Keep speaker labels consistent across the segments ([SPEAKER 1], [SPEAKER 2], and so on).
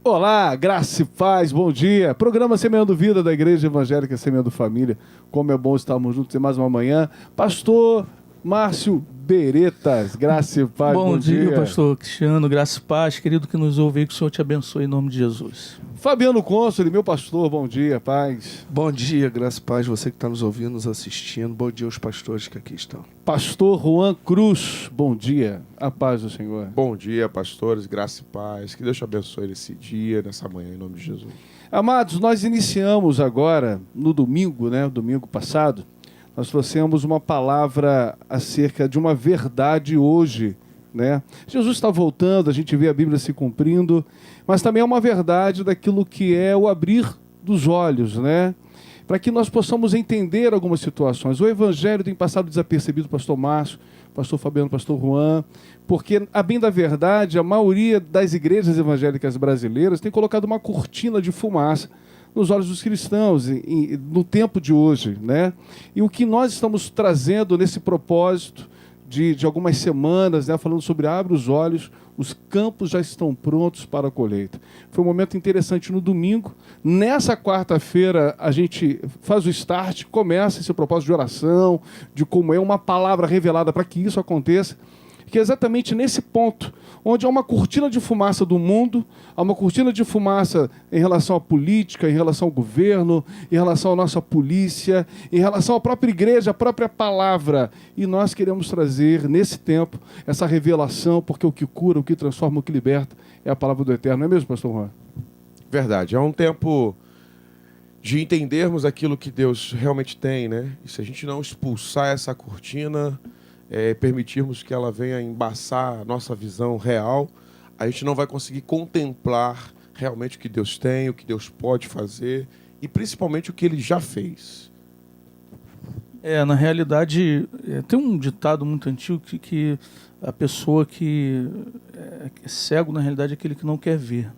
[SPEAKER 1] Olá, graça e paz, bom dia. Programa Semeando Vida da Igreja Evangélica Semeando Família. Como é bom estarmos juntos em mais uma manhã. Pastor Márcio Beretas, graça e paz, bom
[SPEAKER 2] Bom dia,
[SPEAKER 1] dia.
[SPEAKER 2] pastor Cristiano, graça e paz, querido que nos ouve aí, que o Senhor te abençoe em nome de Jesus.
[SPEAKER 1] Fabiano Cônsole, meu pastor, bom dia, paz.
[SPEAKER 3] Bom dia, graça e paz, você que está nos ouvindo, nos assistindo. Bom dia aos pastores que aqui estão.
[SPEAKER 1] Pastor Juan Cruz, bom dia, a paz do Senhor.
[SPEAKER 4] Bom dia, pastores, graça e paz. Que Deus te abençoe nesse dia, nessa manhã, em nome de Jesus.
[SPEAKER 1] Amados, nós iniciamos agora, no domingo, domingo passado, nós trouxemos uma palavra acerca de uma verdade hoje, Jesus está voltando, a gente vê a Bíblia se cumprindo, mas também é uma verdade daquilo que é o abrir dos olhos, para que nós possamos entender algumas situações. O Evangelho tem passado desapercebido, pastor Márcio, pastor Fabiano, pastor Juan, porque, a bem da verdade, a maioria das igrejas evangélicas brasileiras tem colocado uma cortina de fumaça nos olhos dos cristãos, no tempo de hoje, E o que nós estamos trazendo nesse propósito de algumas semanas, falando sobre abre os olhos, os campos já estão prontos para a colheita. Foi um momento interessante no domingo. Nessa quarta-feira, a gente faz o start, começa esse propósito de oração, de como é uma palavra revelada para que isso aconteça, que é exatamente nesse ponto, onde há uma cortina de fumaça do mundo, há uma cortina de fumaça em relação à política, em relação ao governo, em relação à nossa polícia, em relação à própria igreja, à própria palavra. E nós queremos trazer, nesse tempo, essa revelação, porque o que cura, o que transforma, o que liberta é a palavra do Eterno. Não é mesmo, pastor Juan?
[SPEAKER 4] Verdade, é um tempo de entendermos aquilo que Deus realmente tem, E se a gente não expulsar essa cortina, permitirmos que ela venha embaçar a nossa visão real, a gente não vai conseguir contemplar realmente o que Deus tem, o que Deus pode fazer e principalmente o que Ele já fez.
[SPEAKER 2] Na realidade, tem um ditado muito antigo que a pessoa que é cego, na realidade, é aquele que não quer ver,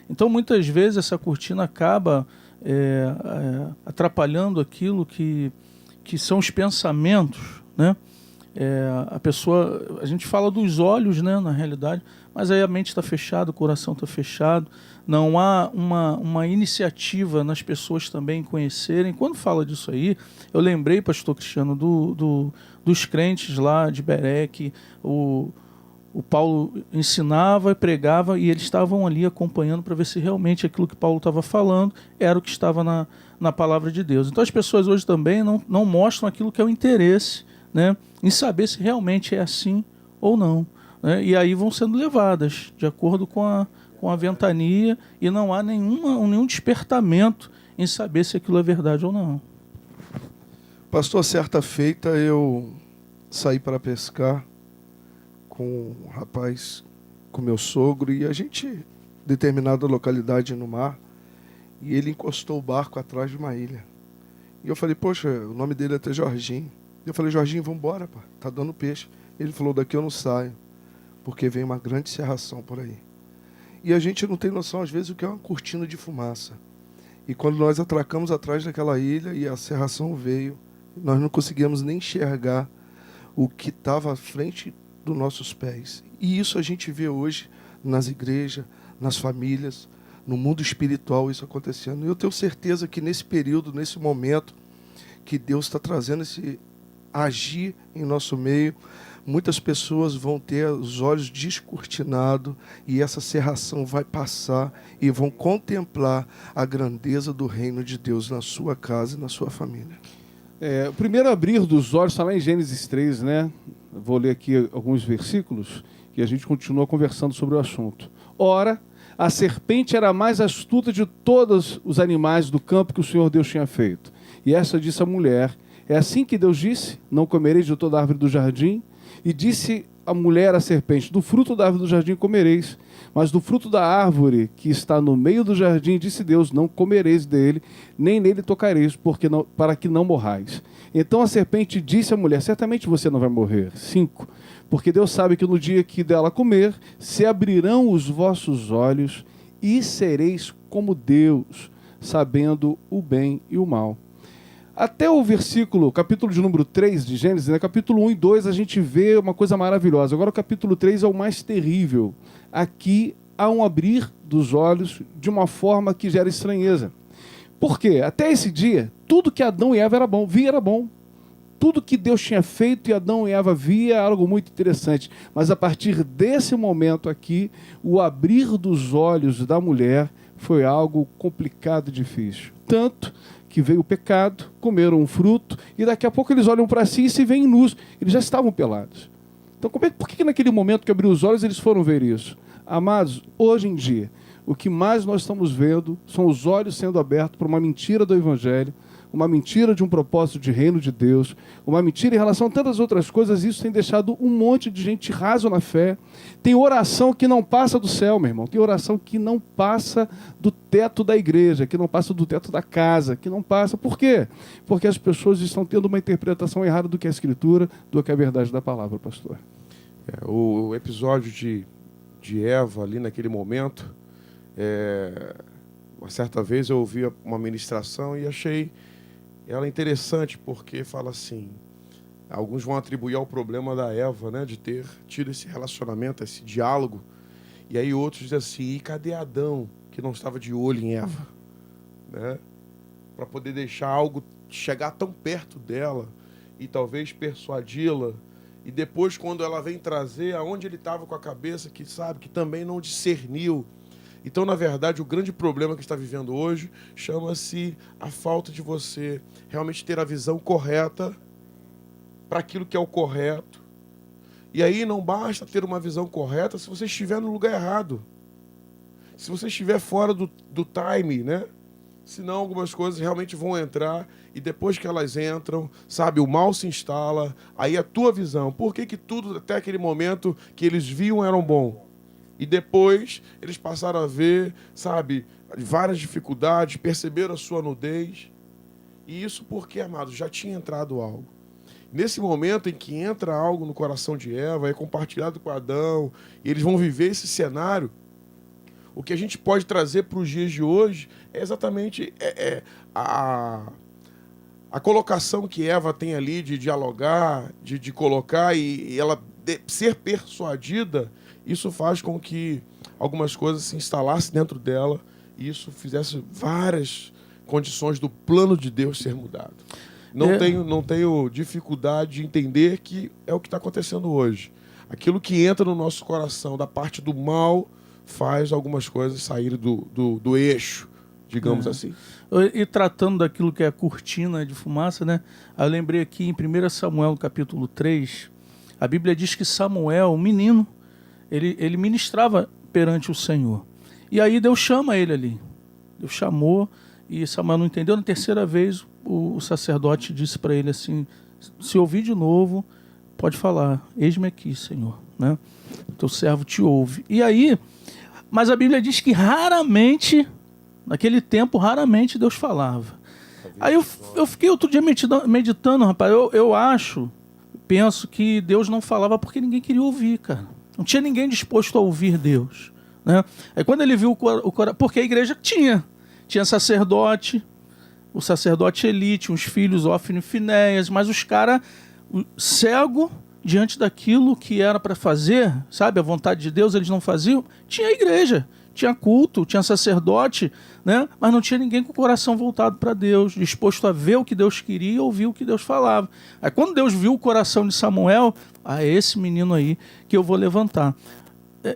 [SPEAKER 2] Então, muitas vezes, essa cortina acaba atrapalhando aquilo que são os pensamentos, a gente fala dos olhos, na realidade, mas aí a mente está fechada, o coração está fechado, não há uma iniciativa nas pessoas também conhecerem. Quando fala disso aí, eu lembrei, pastor Cristiano, dos crentes lá de Bereque, o Paulo ensinava e pregava e eles estavam ali acompanhando para ver se realmente aquilo que Paulo estava falando era o que estava na palavra de Deus. Então as pessoas hoje também não mostram aquilo que é o interesse, em saber se realmente é assim ou não, e aí vão sendo levadas de acordo com a ventania e não há nenhum despertamento em saber se aquilo é verdade ou não.
[SPEAKER 3] Pastor, certa feita eu saí para pescar com um rapaz, com meu sogro, e a gente, determinada localidade no mar, e ele encostou o barco atrás de uma ilha. E eu falei, poxa, o nome dele é até Jorginho. Eu falei, Jorginho, vamos embora, pá, tá dando peixe. Ele falou, daqui eu não saio, porque vem uma grande cerração por aí. E a gente não tem noção, às vezes, o que é uma cortina de fumaça. E quando nós atracamos atrás daquela ilha e a cerração veio, nós não conseguíamos nem enxergar o que estava à frente dos nossos pés. E isso a gente vê hoje nas igrejas, nas famílias, no mundo espiritual, isso acontecendo. E eu tenho certeza que nesse período, nesse momento, que Deus está trazendo esse agir em nosso meio, muitas pessoas vão ter os olhos descortinados e essa cerração vai passar e vão contemplar a grandeza do reino de Deus na sua casa e na sua família.
[SPEAKER 1] O primeiro abrir dos olhos está lá em Gênesis 3, Vou ler aqui alguns versículos e a gente continua conversando sobre o assunto. Ora, a serpente era a mais astuta de todos os animais do campo que o Senhor Deus tinha feito. E essa disse à mulher, é assim que Deus disse, não comereis de toda árvore do jardim? E disse a mulher à serpente, do fruto da árvore do jardim comereis, mas do fruto da árvore que está no meio do jardim, disse Deus, não comereis dele, nem nele tocareis, para que não morrais. Então a serpente disse à mulher, certamente você não vai morrer. 5. Porque Deus sabe que no dia que dela comer, se abrirão os vossos olhos e sereis como Deus, sabendo o bem e o mal. Até o versículo, capítulo de número 3 de Gênesis, capítulo 1 e 2, a gente vê uma coisa maravilhosa. Agora o capítulo 3 é o mais terrível. Aqui há um abrir dos olhos de uma forma que gera estranheza. Por quê? Até esse dia, tudo que Adão e Eva era bom. Tudo que Deus tinha feito e Adão e Eva via era algo muito interessante. Mas a partir desse momento aqui, o abrir dos olhos da mulher foi algo complicado e difícil. Tanto que veio o pecado, comeram um fruto, e daqui a pouco eles olham para si e se veem nus. Eles já estavam pelados. Então, por que naquele momento que abriu os olhos eles foram ver isso? Amados, hoje em dia, o que mais nós estamos vendo são os olhos sendo abertos para uma mentira do Evangelho, uma mentira de um propósito de reino de Deus, uma mentira em relação a tantas outras coisas. Isso tem deixado um monte de gente raso na fé. Tem oração que não passa do céu, meu irmão. Tem oração que não passa do teto da igreja, que não passa do teto da casa, que não passa. Por quê? Porque as pessoas estão tendo uma interpretação errada do que é a Escritura, do que é a verdade da palavra, pastor.
[SPEAKER 4] O episódio de Eva ali naquele momento, uma certa vez eu ouvi uma ministração e achei ela interessante, porque fala assim, alguns vão atribuir ao problema da Eva, né, de ter tido esse relacionamento, esse diálogo, e aí outros dizem assim, e cadê Adão, que não estava de olho em Eva, né, para poder deixar algo chegar tão perto dela e talvez persuadi-la, e depois quando ela vem trazer aonde ele estava com a cabeça, que sabe, que também não discerniu. Então, na verdade, o grande problema que está vivendo hoje chama-se a falta de você realmente ter a visão correta para aquilo que é o correto. E aí não basta ter uma visão correta se você estiver no lugar errado. Se você estiver fora do time, né? Senão algumas coisas realmente vão entrar e depois que elas entram, sabe, o mal se instala, aí a tua visão. Por que tudo até aquele momento que eles viam eram bom? E depois eles passaram a ver, sabe, várias dificuldades, perceberam a sua nudez. E isso porque, amados, já tinha entrado algo. Nesse momento em que entra algo no coração de Eva, é compartilhado com Adão, e eles vão viver esse cenário, o que a gente pode trazer para os dias de hoje é exatamente a colocação que Eva tem ali de dialogar, de colocar e ela ser persuadida. Isso faz com que algumas coisas se instalassem dentro dela e isso fizesse várias condições do plano de Deus ser mudado. Não tenho dificuldade de entender que é o que está acontecendo hoje. Aquilo que entra no nosso coração da parte do mal faz algumas coisas saírem do eixo, digamos assim.
[SPEAKER 2] E tratando daquilo que é a cortina de fumaça, né? Eu lembrei aqui em 1 Samuel, capítulo 3, a Bíblia diz que Samuel, um menino, ele ministrava perante o Senhor. E aí Deus chama ele ali. Deus chamou e Samuel não entendeu. Na terceira vez, o sacerdote disse para ele assim, se ouvir de novo, pode falar, eis-me aqui, Senhor. Né? Teu servo te ouve. E aí, mas a Bíblia diz que raramente, naquele tempo, raramente Deus falava. Aí eu fiquei outro dia meditando, rapaz, penso que Deus não falava porque ninguém queria ouvir, cara. Não tinha ninguém disposto a ouvir Deus. Né? Aí quando ele viu o coração... Porque a igreja tinha sacerdote, o sacerdote Eli, tinha os filhos Ófine e Finéias, mas os caras cego diante daquilo que era para fazer, sabe, a vontade de Deus, eles não faziam. Tinha igreja, tinha culto, tinha sacerdote, né? Mas não tinha ninguém com o coração voltado para Deus, disposto a ver o que Deus queria e ouvir o que Deus falava. Aí quando Deus viu o coração de Samuel, é esse menino aí que eu vou levantar.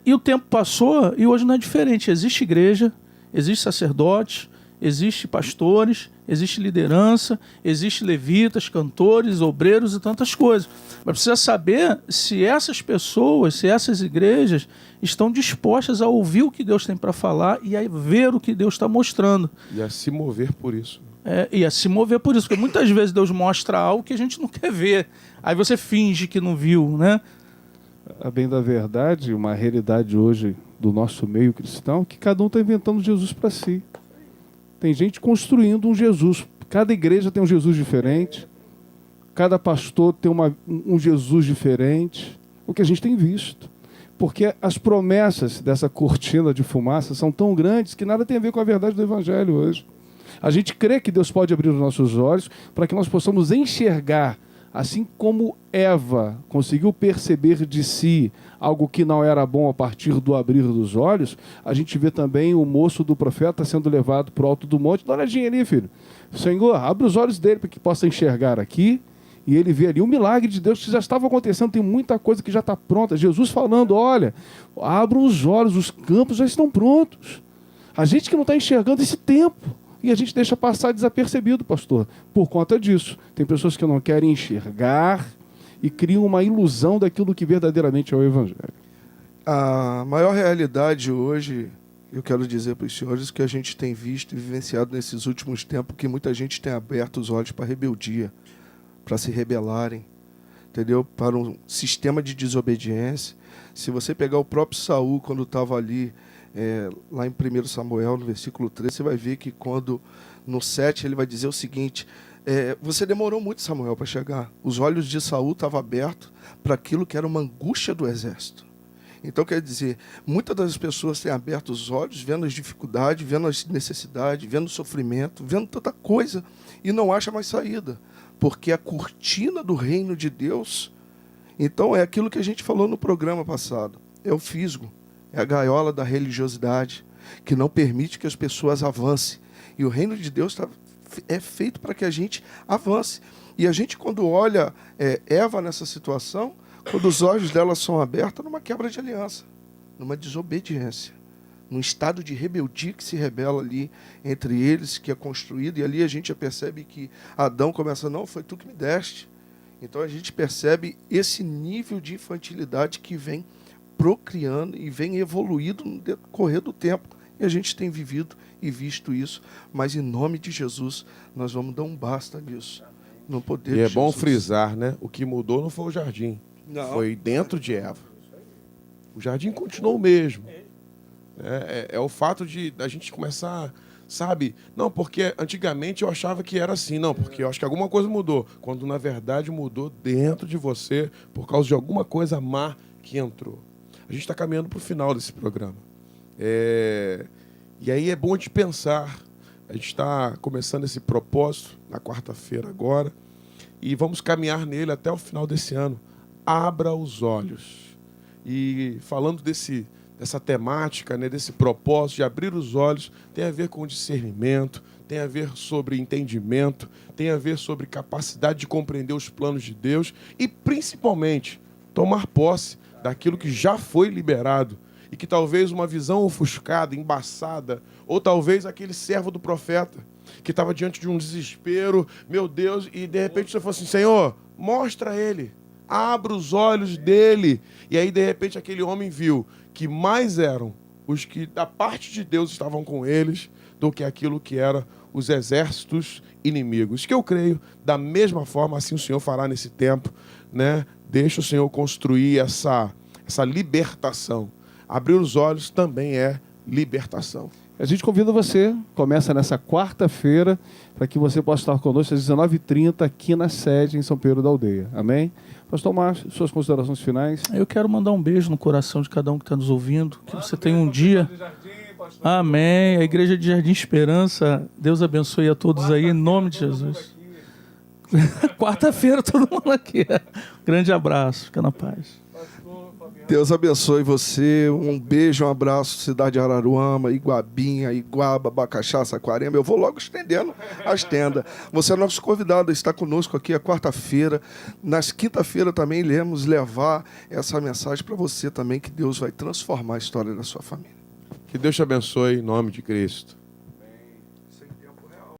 [SPEAKER 2] E o tempo passou e hoje não é diferente. Existe igreja, existe sacerdote, existe pastores, existe liderança, existe levitas, cantores, obreiros e tantas coisas. Mas precisa saber se essas pessoas, se essas igrejas estão dispostas a ouvir o que Deus tem para falar e a ver o que Deus está mostrando.
[SPEAKER 4] E a se mover por isso.
[SPEAKER 2] E a se mover por isso, porque muitas vezes Deus mostra algo que a gente não quer ver. Aí você finge que não viu, né?
[SPEAKER 1] A bem da verdade, uma realidade hoje do nosso meio cristão, que cada um está inventando Jesus para si. Tem gente construindo um Jesus. Cada igreja tem um Jesus diferente. Cada pastor tem um Jesus diferente. O que a gente tem visto. Porque as promessas dessa cortina de fumaça são tão grandes que nada tem a ver com a verdade do Evangelho hoje. A gente crê que Deus pode abrir os nossos olhos para que nós possamos enxergar Assim como Eva conseguiu perceber de si algo que não era bom a partir do abrir dos olhos, a gente vê também o moço do profeta sendo levado para o alto do monte. Dá uma olhadinha ali, filho. Senhor, abre os olhos dele para que possa enxergar aqui. E ele vê ali o milagre de Deus que já estava acontecendo. Tem muita coisa que já está pronta. Jesus falando, olha, abram os olhos, os campos já estão prontos. A gente que não está enxergando esse tempo. E a gente deixa passar desapercebido, pastor. Por conta disso. Tem pessoas que não querem enxergar e criam uma ilusão daquilo que verdadeiramente é o Evangelho.
[SPEAKER 3] A maior realidade hoje, eu quero dizer para os senhores, que a gente tem visto e vivenciado nesses últimos tempos, que muita gente tem aberto os olhos para a rebeldia, para se rebelarem, entendeu? Para um sistema de desobediência. Se você pegar o próprio Saul, quando estava ali, lá em 1 Samuel, no versículo 3, você vai ver que quando, no 7, ele vai dizer o seguinte: você demorou muito, Samuel, para chegar. Os olhos de Saul estavam abertos para aquilo que era uma angústia do exército. Então, quer dizer, muitas das pessoas têm aberto os olhos, vendo as dificuldades, vendo as necessidades, vendo o sofrimento, vendo tanta coisa, e não acha mais saída. Porque a cortina do reino de Deus, então é aquilo que a gente falou no programa passado, é o fisgo, é a gaiola da religiosidade, que não permite que as pessoas avancem. E o reino de Deus é feito para que a gente avance. E a gente, quando olha Eva nessa situação, quando os olhos dela são abertos, numa quebra de aliança, numa desobediência, num estado de rebeldia que se rebela ali entre eles, que é construído, e ali a gente já percebe que Adão começa, não, foi tu que me deste. Então a gente percebe esse nível de infantilidade que vem procriando e vem evoluindo no decorrer do tempo. E a gente tem vivido e visto isso, mas em nome de Jesus nós vamos dar um basta nisso, no poder de Jesus.
[SPEAKER 4] E é bom frisar, né? O que mudou não foi o jardim,
[SPEAKER 3] Não.
[SPEAKER 4] foi dentro de Eva. O jardim continuou o mesmo. É o fato de a gente começar, sabe? Não, porque antigamente eu achava que era assim. Não, porque eu acho que alguma coisa mudou. Quando, na verdade, mudou dentro de você por causa de alguma coisa má que entrou. A gente está caminhando para o final desse programa. E aí é bom de pensar. A gente está começando esse propósito na quarta-feira agora. E vamos caminhar nele até o final desse ano. Abra os olhos. E falando dessa temática, né, desse propósito de abrir os olhos, tem a ver com discernimento, tem a ver sobre entendimento, tem a ver sobre capacidade de compreender os planos de Deus e, principalmente, tomar posse daquilo que já foi liberado e que talvez uma visão ofuscada, embaçada, ou talvez aquele servo do profeta que estava diante de um desespero, meu Deus, e de repente você falou assim, Senhor, mostra a ele, abra os olhos dele. E aí, de repente, aquele homem viu que mais eram os que da parte de Deus estavam com eles do que aquilo que eram os exércitos inimigos. Que eu creio, da mesma forma, assim o Senhor fará nesse tempo, né? Deixa o Senhor construir essa libertação. Abrir os olhos também é libertação.
[SPEAKER 1] A gente convida você, começa nessa quarta-feira, para que você possa estar conosco às 19h30 aqui na sede em São Pedro da Aldeia. Amém? Pastor Márcio, suas considerações finais?
[SPEAKER 2] Eu quero mandar um beijo no coração de cada um que está nos ouvindo. Que você tenha um dia... Amém. A Igreja de Jardim Esperança, Deus abençoe a todos aí, em nome de Jesus. Quarta-feira, todo mundo aqui. Grande abraço, fica na paz.
[SPEAKER 3] Deus abençoe você. Um beijo, um abraço, cidade de Araruama, Iguabinha, Iguaba, Bacaxá, Saquarema. Eu vou logo estendendo as tendas. Você é nosso convidado a estar conosco aqui a quarta-feira. Nas quinta-feira também iremos levar essa mensagem para você também, que Deus vai transformar a história da sua família.
[SPEAKER 4] Que Deus te abençoe em nome de Cristo.